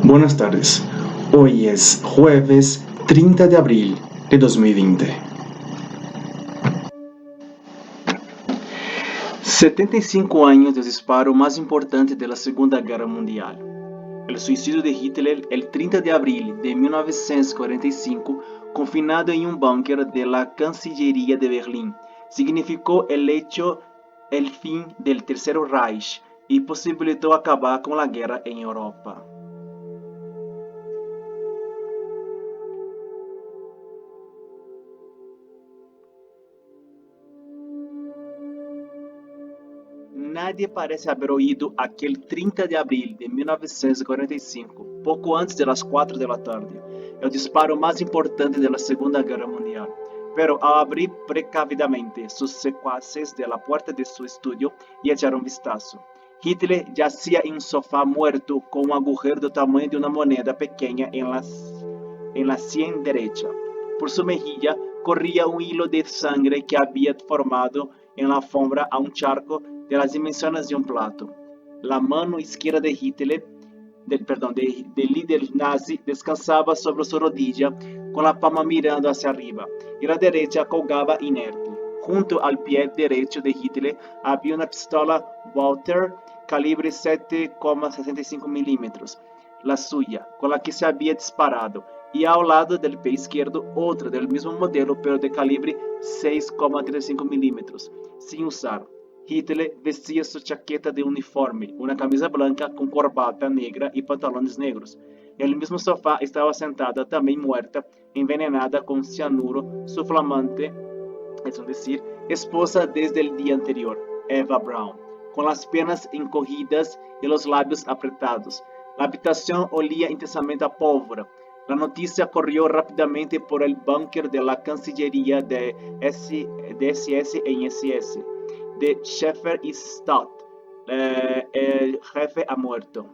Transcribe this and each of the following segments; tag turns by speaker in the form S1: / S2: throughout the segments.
S1: Buenas tardes. Hoy es jueves 30 de abril de 2020. 75 años del disparo más importante de la Segunda Guerra Mundial. El suicidio de Hitler el 30 de abril de 1945, confinado en un búnker de la Cancillería de Berlín, significó el fin del Tercer Reich y posibilitó acabar con la guerra en Europa. Nadie parece haber oído aquel 30 de abril de 1945, poco antes de las 4 de la tarde, el disparo más importante de la Segunda Guerra Mundial. Pero al abrir precavidamente sus secuaces de la puerta de su estudio y echar un vistazo, Hitler yacía en un sofá muerto con un agujero del tamaño de una moneda pequeña en la sien derecha. Por su mejilla corría un hilo de sangre que había formado en la alfombra a un charco de las dimensiones de un plato. La mano izquierda de Hitler, del líder nazi, descansaba sobre su rodilla con la palma mirando hacia arriba y la derecha colgaba inerte. Junto al pie derecho de Hitler había una pistola Walther calibre 7,65 milímetros, la suya, con la que se había disparado, y al lado del pie izquierdo otra del mismo modelo pero de calibre 6,35 milímetros, sin usar. Hitler vestía su chaqueta de uniforme, una camisa blanca con corbata negra y pantalones negros. En el mismo sofá estaba sentada, también muerta, envenenada con cianuro, su flamante, es decir, esposa desde el día anterior, Eva Braun, con las piernas encogidas y los labios apretados. La habitación olía intensamente a pólvora. La noticia corrió rápidamente por el búnker de la Cancillería de SS en SS. De Schäfer y Stott, el jefe ha muerto.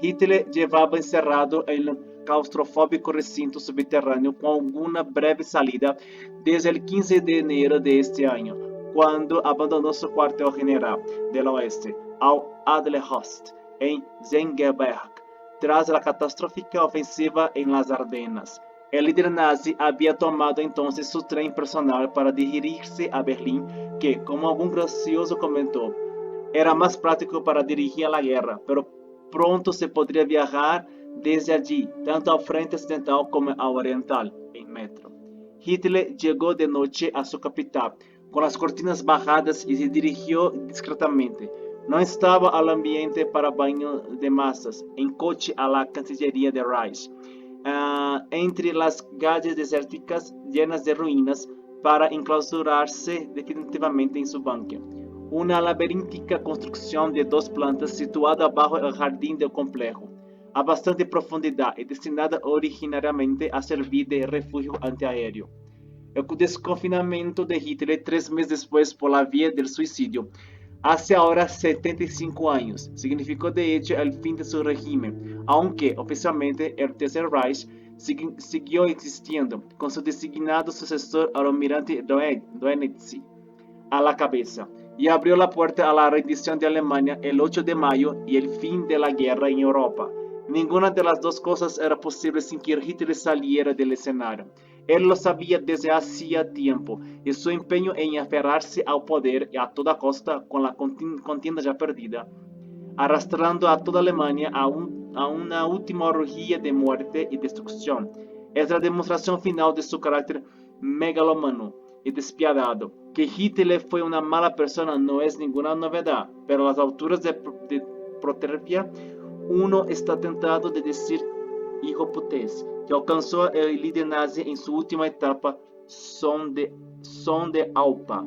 S1: Hitler llevaba encerrado en el claustrofóbico recinto subterráneo con alguna breve salida desde el 15 de enero de este año, cuando abandonó su cuartel general del oeste al Adlerhorst en Zengerberg, tras la catastrófica ofensiva en las Ardenas. El líder nazi había tomado entonces su tren personal para dirigirse a Berlín, que, como algún gracioso comentó, era más práctico para dirigir la guerra, pero pronto se podría viajar desde allí, tanto al frente occidental como al oriental, en metro. Hitler llegó de noche a su capital, con las cortinas bajadas, y se dirigió discretamente. No estaba al ambiente para baño de masas, en coche a la Cancillería de Reich. Entre las calles desérticas llenas de ruinas para enclausurarse definitivamente en su búnker. Una laberíntica construcción de 2 plantas situada bajo el jardín del complejo, a bastante profundidad y destinada originariamente a servir de refugio antiaéreo. El desconfinamiento de Hitler 3 meses después por la vía del suicidio, hace ahora 75 años, significó de hecho el fin de su régimen, aunque oficialmente el Tercer Reich siguió existiendo, con su designado sucesor al almirante Dönitz a la cabeza, y abrió la puerta a la rendición de Alemania el 8 de mayo y el fin de la guerra en Europa. Ninguna de las dos cosas era posible sin que Hitler saliera del escenario. Él lo sabía desde hacía tiempo, y su empeño en aferrarse al poder a toda costa con la contienda ya perdida, arrastrando a toda Alemania a una última orgía de muerte y destrucción, es la demostración final de su carácter megalómano y despiadado. Que Hitler fue una mala persona no es ninguna novedad, pero a las alturas de Protervia uno está tentado de decir hijoputez, que alcanzó el líder nazi en su última etapa son de AUPA.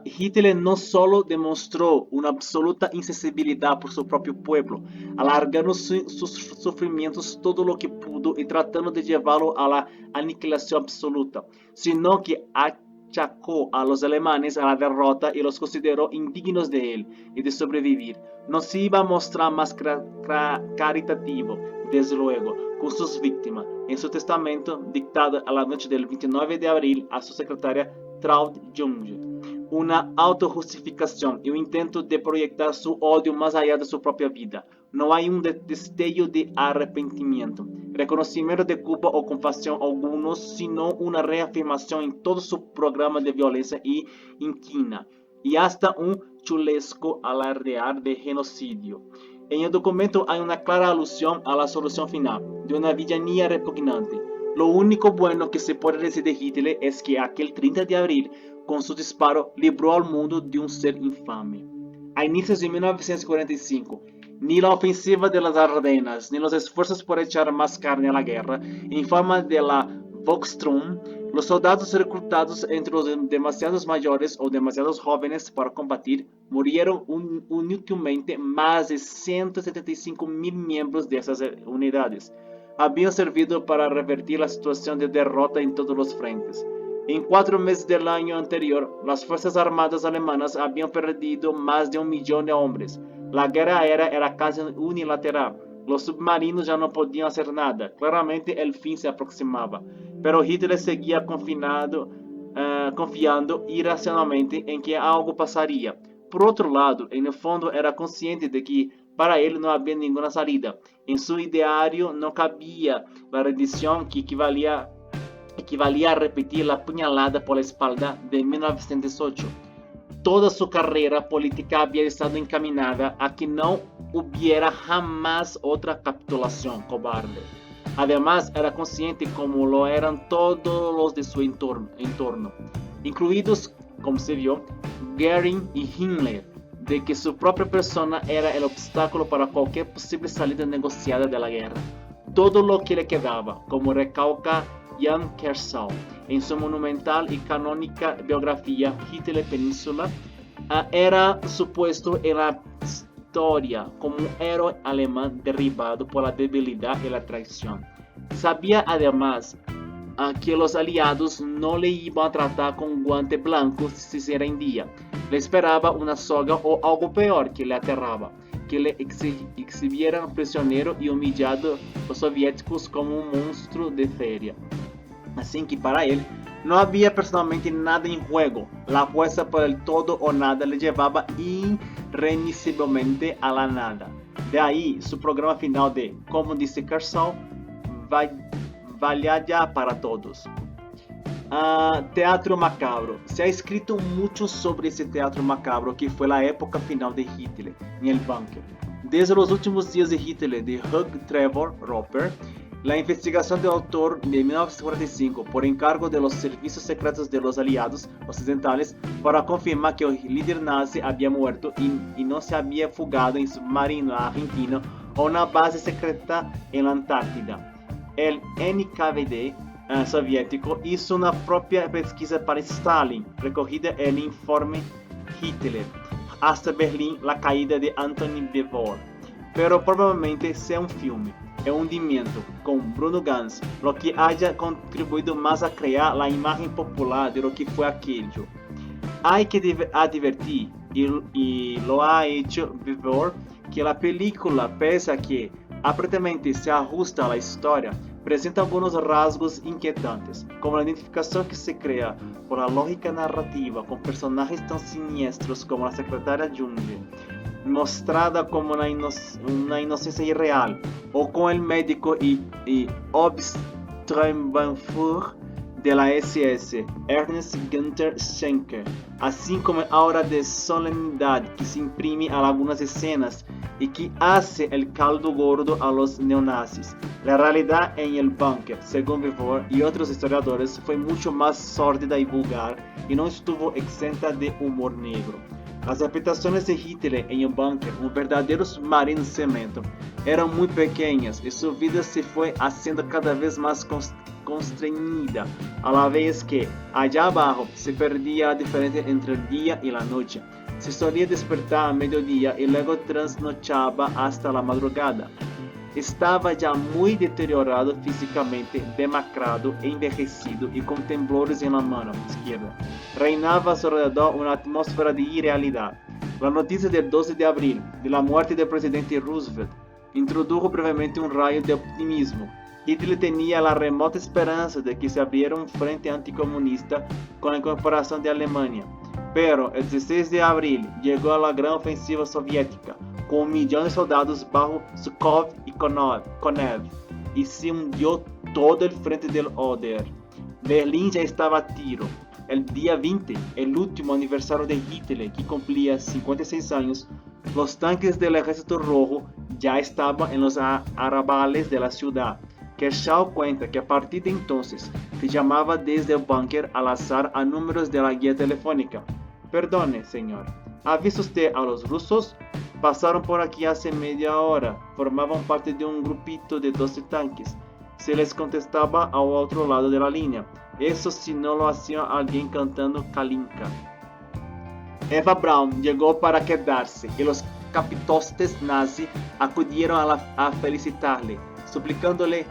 S1: Hitler no solo demostró una absoluta insensibilidad por su propio pueblo, alargando sus sufrimientos todo lo que pudo y tratando de llevarlo a la aniquilación absoluta, sino que achacó a los alemanes a la derrota y los consideró indignos de él y de sobrevivir. No se iba a mostrar más caritativo, desde luego, con sus víctimas. En su testamento, dictado a la noche del 29 de abril a su secretaria Traud Junge, una autojustificación y un intento de proyectar su odio más allá de su propia vida. No hay un destello de arrepentimiento, reconocimiento de culpa o compasión algunos, sino una reafirmación en todo su programa de violencia y inquina, y hasta un chulesco alardear de genocidio. En el documento hay una clara alusión a la solución final, de una villanía repugnante. Lo único bueno que se puede decir de Hitler es que aquel 30 de abril, con su disparo, libró al mundo de un ser infame. A inicios de 1945, ni la ofensiva de las Ardenas, ni los esfuerzos por echar más carne a la guerra, en forma de la Volkssturm, los soldados reclutados entre los demasiados mayores o demasiados jóvenes para combatir, murieron inútilmente más de 175.000 miembros de esas unidades. Habían servido para revertir la situación de derrota en todos los frentes. En 4 meses del año anterior, las Fuerzas Armadas alemanas habían perdido más de 1 millón de hombres. La guerra aérea era casi unilateral. Los submarinos ya no podían hacer nada. Claramente el fin se aproximaba. Pero Hitler seguía confiando irracionalmente en que algo pasaría. Por otro lado, en el fondo era consciente de que para él no había ninguna salida. En su ideario no cabía la rendición que equivalía a repetir la puñalada por la espalda de 1908. Toda su carrera política había estado encaminada a que no hubiera jamás otra capitulación cobarde. Además, era consciente, como lo eran todos los de su entorno, incluidos, como se vio, Goering y Himmler, de que su propia persona era el obstáculo para cualquier posible salida negociada de la guerra. Todo lo que le quedaba, como recalca Jan Kersau en su monumental y canónica biografía Hitler Península, era su puesto en la historia como un héroe alemán derribado por la debilidad y la traición. Sabía además que los aliados no le iban a tratar con guante blanco si se rendía. Le esperaba una soga o algo peor que le aterraba, que le exhibieran prisionero y humillado los soviéticos como un monstruo de feria. Así que para él no había personalmente nada en juego. La apuesta por el todo o nada le llevaba irremisiblemente a la nada. De ahí su programa final de, como dice Kersau, vaya ya para todos. Teatro macabro. Se ha escrito mucho sobre ese teatro macabro que fue la época final de Hitler en el búnker. Desde los últimos días de Hitler de Hugh Trevor Roper, la investigación del autor de 1945 por encargo de los servicios secretos de los aliados occidentales para confirmar que el líder nazi había muerto y no se había fugado en submarino a Argentina o una base secreta en la Antártida. El NKVD soviético hizo una propia pesquisa para Stalin, recogida en el informe Hitler, hasta Berlín, la caída de Anthony Beevor. Pero probablemente sea un filme, el hundimiento, con Bruno Ganz, lo que haya contribuido más a crear la imagen popular de lo que fue aquello. Hay que advertir, y lo ha hecho Beevor, que la película, pese a que aparentemente se ajusta a la historia, presenta algunos rasgos inquietantes, como la identificación que se crea por la lógica narrativa con personajes tan siniestros como la secretaria Junge, mostrada como una inocencia irreal, o con el médico y Obstembanführer de la SS, Ernst Günther Schenker, así como el aura de solemnidad que se imprime a algunas escenas y que hace el caldo gordo a los neonazis. La realidad en el búnker, según Beevor y otros historiadores, fue mucho más sórdida y vulgar y no estuvo exenta de humor negro. Las habitaciones de Hitler en el búnker, un verdadero submarino de cemento, eran muy pequeñas y su vida se fue haciendo cada vez más constreñida, a la vez que allá abajo se perdía la diferencia entre el día y la noche. Se solía despertar a mediodía y luego trasnochaba hasta la madrugada. Estaba ya muy deteriorado físicamente, demacrado, envejecido y con temblores en la mano izquierda. Reinaba a su alrededor una atmósfera de irrealidad. La noticia del 12 de abril, de la muerte del presidente Roosevelt, introdujo brevemente un rayo de optimismo. Hitler tenía la remota esperanza de que se abriera un frente anticomunista con la incorporación de Alemania. Pero el 16 de abril llegó la gran ofensiva soviética, con 1 millón de soldados bajo Zhukov y Konev, y se hundió todo el frente del Oder. Berlín ya estaba a tiro. El día 20, el último aniversario de Hitler, que cumplía 56 años, los tanques del Ejército Rojo ya estaban en los arrabales de la ciudad. Kershaw cuenta que a partir de entonces se llamaba desde el búnker al azar a números de la guía telefónica. Perdone, señor, ¿ha visto usted a los rusos? Pasaron por aquí hace media hora, formaban parte de un grupito de 12 tanques. Se les contestaba al otro lado de la línea, eso si no lo hacía alguien cantando Kalinka. Eva Braun llegó para quedarse y los capitostes nazis acudieron a felicitarle, suplicándole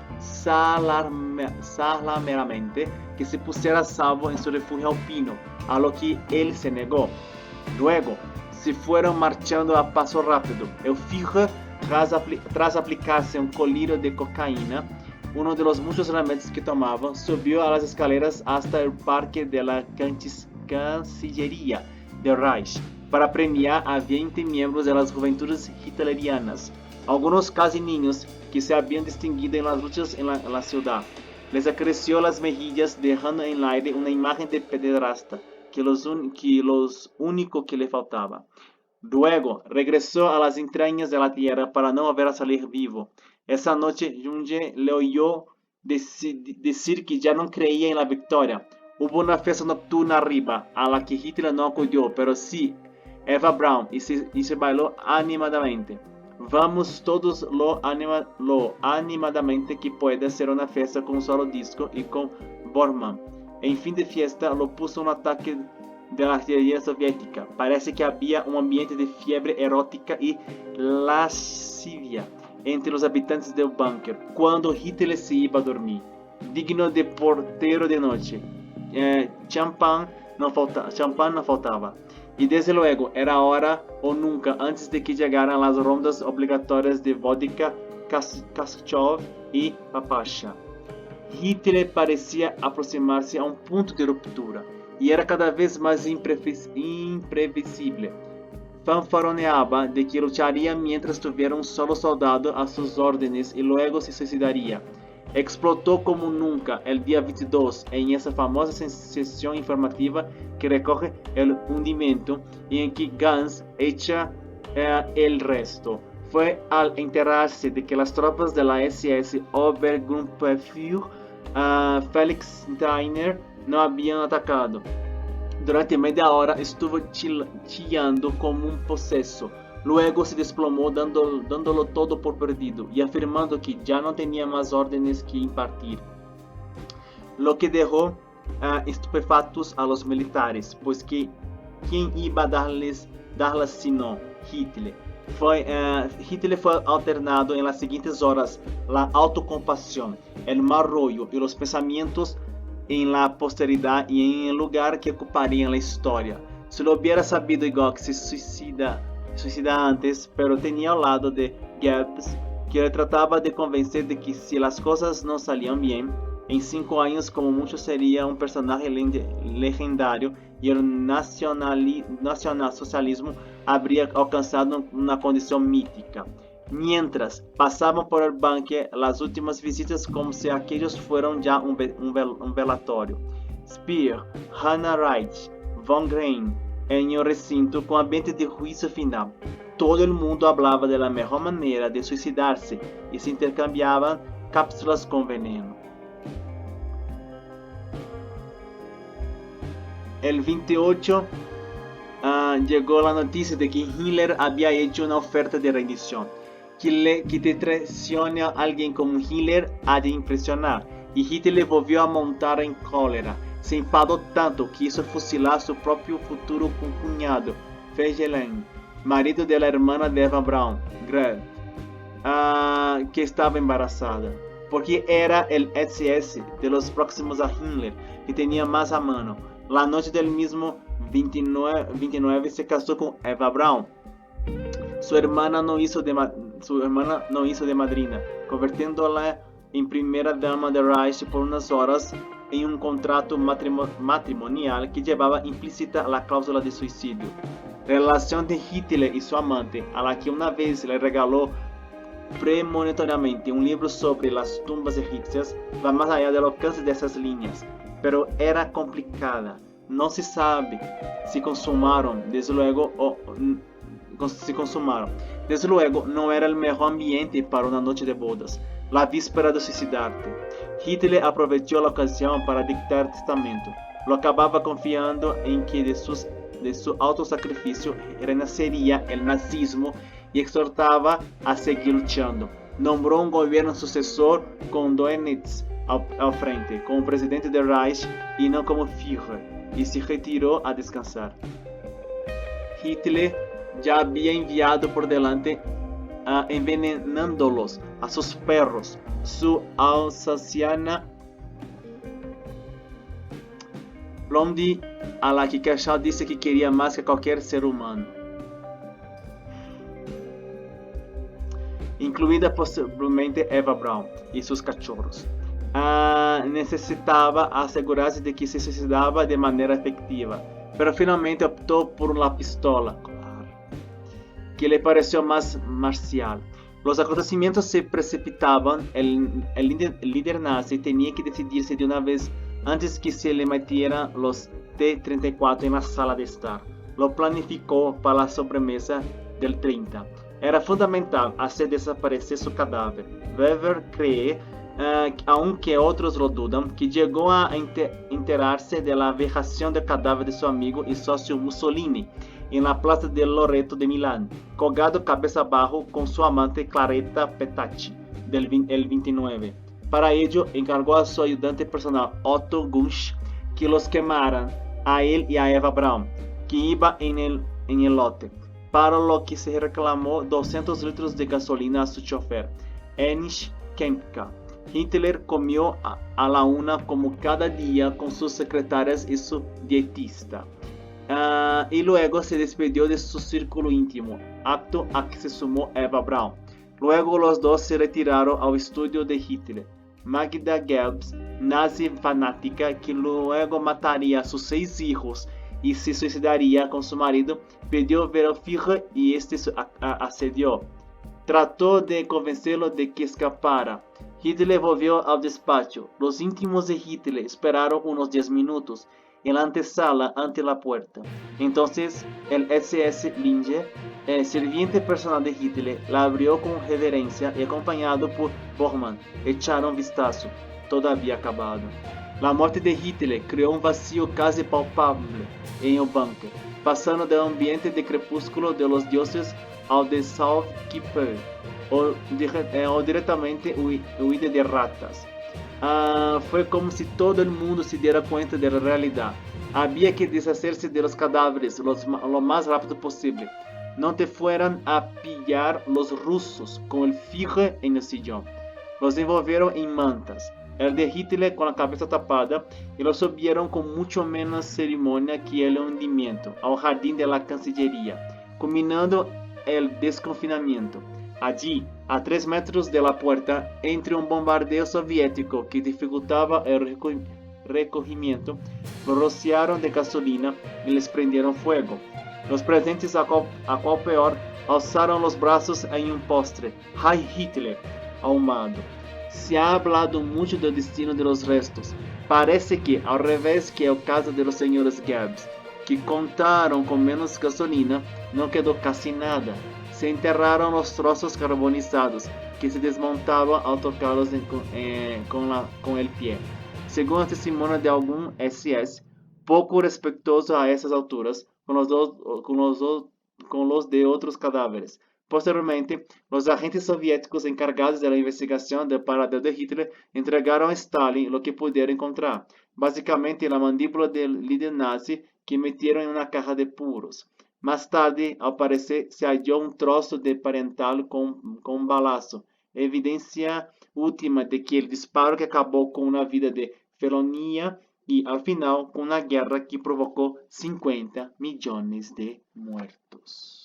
S1: salameramente que se pusiera a salvo en su refugio alpino, a lo que él se negó. Luego, se fueron marchando a paso rápido. El Führer, tras aplicarse un colirio de cocaína, uno de los muchos remedios que tomaba, subió a las escaleras hasta el parque de la Cancillería del Reich para premiar a 20 miembros de las juventudes hitlerianas, algunos casi niños que se habían distinguido en las luchas en la ciudad. Les acarició las mejillas dejando en el aire una imagen de pederasta, que los único que le faltaba. Luego regresó a las entrañas de la tierra para no volver a salir vivo. Esa noche Junge le oyó decir que ya no creía en la victoria. Hubo una fiesta nocturna arriba, a la que Hitler no acudió, pero sí Eva Braun, y se bailó animadamente. Vamos todos lo animadamente que puede ser una fiesta con un solo disco y con Bormann. En fin de fiesta lo puso un ataque de la artillería soviética. Parece que había un ambiente de fiebre erótica y lascivia entre los habitantes del búnker cuando Hitler se iba a dormir, digno de portero de noche. Champán no faltaba. Y desde luego era ahora o nunca antes de que llegaran las rondas obligatorias de vodka, Khrushchev y Papasha. Hitler parecía aproximarse a un punto de ruptura y era cada vez más imprevisible. Fanfaroneaba de que lucharía mientras tuviera un solo soldado a sus órdenes y luego se suicidaría. Explotó como nunca el día 22 en esa famosa sesión informativa que recoge el hundimiento y en que Gans echa el resto. Fue al enterarse de que las tropas de la SS Obergruppenführer Felix Steiner no habían atacado. Durante media hora estuvo chillando como un poseso. Luego se desplomó dándolo todo por perdido y afirmando que ya no tenía más órdenes que impartir. Lo que dejó estupefactos a los militares, pues que ¿quién iba a darlas sino Hitler? Hitler fue alternado en las siguientes horas la autocompasión, el mal rollo y los pensamientos en la posteridad y en el lugar que ocuparía en la historia. Si lo hubiera sabido igual que se suicida antes, pero tenía al lado de Goebbels, que le trataba de convencer de que si las cosas no salían bien, en 5 años como mucho sería un personaje legendario y el nacionalsocialismo habría alcanzado una condición mítica. Mientras pasaban por el banque las últimas visitas como si aquellos fueran ya un velatorio. Speer, Hannah Reich, Von Grein, en el recinto con ambiente de juicio final. Todo el mundo hablaba de la mejor manera de suicidarse y se intercambiaban cápsulas con veneno. El 28 llegó la noticia de que Hitler había hecho una oferta de rendición. Que te traicione a alguien como Hitler ha de impresionar, y Hitler volvió a montar en cólera. Se enfadó tanto que hizo fusilar su propio futuro cuñado, Fegelein, marido de la hermana de Eva Braun, Greve, que estaba embarazada, porque era el SS de los próximos a Hitler que tenía más a mano. La noche del mismo 29 se casó con Eva Braun. Su hermana no hizo de madrina, convirtiéndola en primera dama de Reich por unas horas en un contrato matrimonial que llevaba implícita la cláusula de suicidio. La relación de Hitler y su amante, a la que una vez le regaló premonitoriamente un libro sobre las tumbas egipcias, va más allá del alcance de esas líneas, pero era complicada. No se sabe si consumaron, desde luego, Desde luego, no era el mejor ambiente para una noche de bodas, la víspera de suicidarte. Hitler aprovechó la ocasión para dictar testamento. Lo acababa confiando en que de su autosacrificio renacería el nazismo y exhortaba a seguir luchando. Nombró un gobierno sucesor con Dönitz al frente, como presidente del Reich y no como Führer, y se retiró a descansar. Hitler ya había enviado por delante envenenándolos a sus perros, su alsaciana Blondie, a la que Kershaw dice que quería más que cualquier ser humano, incluida posiblemente Eva Braun y sus cachorros. Necesitaba asegurarse de que se suicidaba de manera efectiva, pero finalmente optó por la pistola, que le pareció más marcial. Los acontecimientos se precipitaban, el líder nazi tenía que decidirse de una vez antes que se le metieran los T-34 en la sala de estar. Lo planificó para la sobremesa del 30. Era fundamental hacer desaparecer su cadáver. Weber cree, aunque otros lo dudan, que llegó a enterarse de la vejación del cadáver de su amigo y socio Mussolini en la plaza del Loreto de Milán, colgado cabeza abajo con su amante Claretta Petacci, el 29. Para ello, encargó a su ayudante personal Otto Gunsch que los quemaran a él y a Eva Braun, que iba en el lote, para lo que se reclamó 200 litros de gasolina a su chofer, Erich Kempka. Hitler comió a la una como cada día con sus secretarias y su dietista. Y luego se despidió de su círculo íntimo, acto a que se sumó Eva Braun. Luego los dos se retiraron al estudio de Hitler. Magda Goebbels, nazi fanática que luego mataría a sus 6 hijos y se suicidaría con su marido, pidió ver al Führer y este accedió. Trató de convencerlo de que escapara. Hitler volvió al despacho. Los íntimos de Hitler esperaron unos 10 minutos en la antesala ante la puerta. Entonces el SS Linger, el sirviente personal de Hitler, la abrió con reverencia y acompañado por Bormann echaron vistazo, todavía acabado. La muerte de Hitler creó un vacío casi palpable en el búnker, pasando del ambiente de crepúsculo de los dioses al de Salzgitter o directamente huida de ratas. Fue como si todo el mundo se diera cuenta de la realidad. Había que deshacerse de los cadáveres lo más rápido posible. No te fueran a pillar los rusos con el Führer en el sillón. Los envolvieron en mantas, el de Hitler con la cabeza tapada, y lo subieron con mucho menos ceremonia que el hundimiento al jardín de la Cancillería, culminando el desconfinamiento. Allí, a 3 metros de la puerta, entre un bombardeo soviético que dificultaba el recogimiento, lo rociaron de gasolina y les prendieron fuego. Los presentes, a cual peor, alzaron los brazos en un postre. ¡Ay, Hitler! Ahumado. Se ha hablado mucho del destino de los restos. Parece que, al revés que el caso de los señores Goebbels, que contaron con menos gasolina, no quedó casi nada. Se enterraron los trozos carbonizados que se desmontaban al tocarlos con el pie. Según el testimonio de algún SS, poco respetuoso a esas alturas, con los de otros cadáveres. Posteriormente, los agentes soviéticos encargados de la investigación del paradero de Hitler entregaron a Stalin lo que pudieron encontrar, básicamente la mandíbula del líder nazi que metieron en una caja de puros. Más tarde, al parecer, se halló un trozo de parental con un balazo, evidencia última de que el disparo que acabó con una vida de felonía y al final con una guerra que provocó 50 millones de muertos.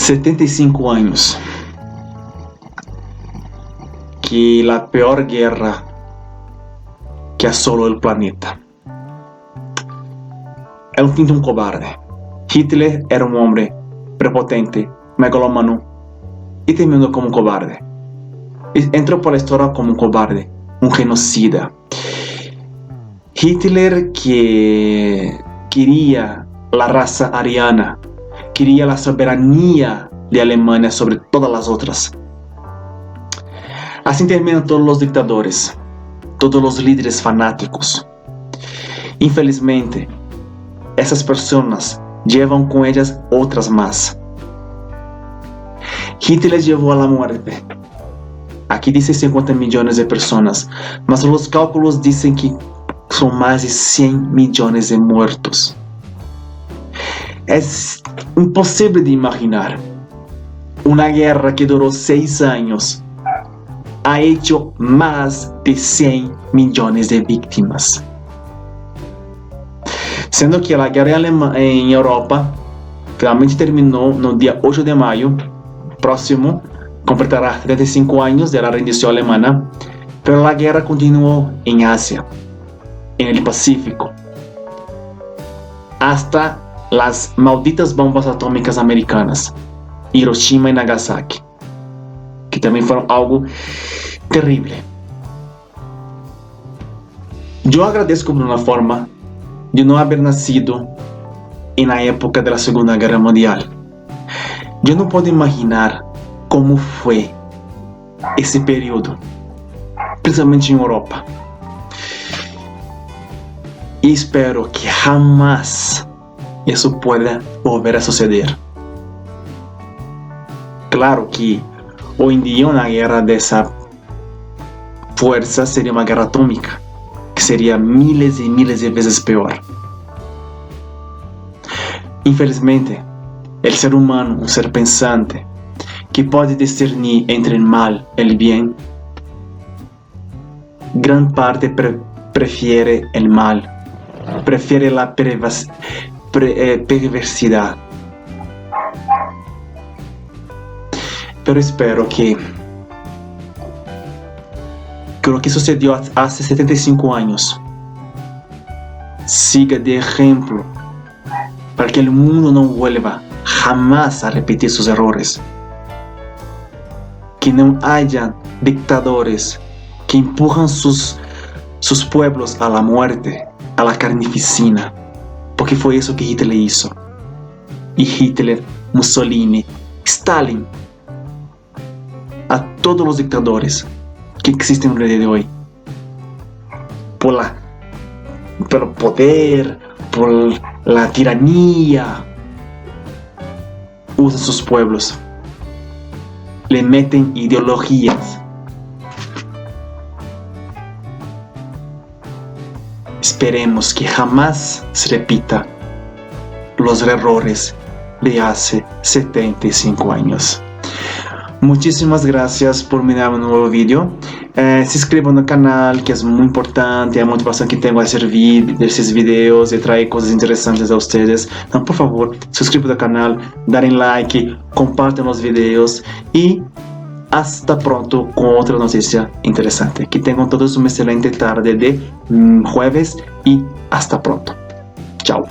S1: 75 años. Que la peor guerra que asoló el planeta. É un fin de un cobarde. Hitler era un hombre prepotente, megalómano y temiendo como un cobarde. Entró por la historia como un cobarde, un genocida. Hitler que quería la raza ariana, quería la soberanía de Alemania sobre todas las otras. Así terminan todos los dictadores, todos los líderes fanáticos. Infelizmente, esas personas llevan con ellas otras más. Hitler llevó a la muerte. Aquí dice 50 millones de personas, mas los cálculos dicen que son más de 100 millones de muertos. Es imposible de imaginar. Una guerra que duró 6 años ha hecho más de 100 millones de víctimas. Siendo que la guerra en Europa finalmente terminó el día 8 de mayo próximo, completará 35 años de la rendición alemana, pero la guerra continuó en Asia, en el Pacífico, hasta las malditas bombas atómicas americanas, Hiroshima y Nagasaki, que también fueron algo terrible. Yo agradezco por una forma de no haber nacido en la época de la Segunda Guerra Mundial. Yo no puedo imaginar cómo fue ese periodo, principalmente en Europa. Y espero que jamás eso pueda volver a suceder. Claro que hoy en día una guerra de esa fuerza sería una guerra atómica, que sería miles y miles de veces peor. Infelizmente, el ser humano, un ser pensante, que puede discernir entre el mal y el bien, gran parte prefiere el mal, prefiere la perversidad. Pero espero que lo que sucedió hace 75 años siga de ejemplo para que el mundo no vuelva jamás a repetir sus errores. Que no haya dictadores que empujan sus pueblos a la muerte, a la carnificina, porque fue eso que Hitler hizo. Y Hitler, Mussolini, Stalin, a todos los dictadores que existen en el día de hoy, por el poder, por la tiranía, usan sus pueblos, le meten ideologías. Esperemos que jamás se repita los errores de hace 75 años. Muchísimas gracias por mirar un nuevo vídeo. Se inscriban al canal, que es muy importante. La motivación que tengo de hacer esos videos, de traer cosas interesantes a ustedes. Então, por favor, suscríbanse al canal, darem like, compartan los videos y hasta pronto con otra noticia interesante. Que tengan todos una excelente tarde de jueves y hasta pronto. Chao.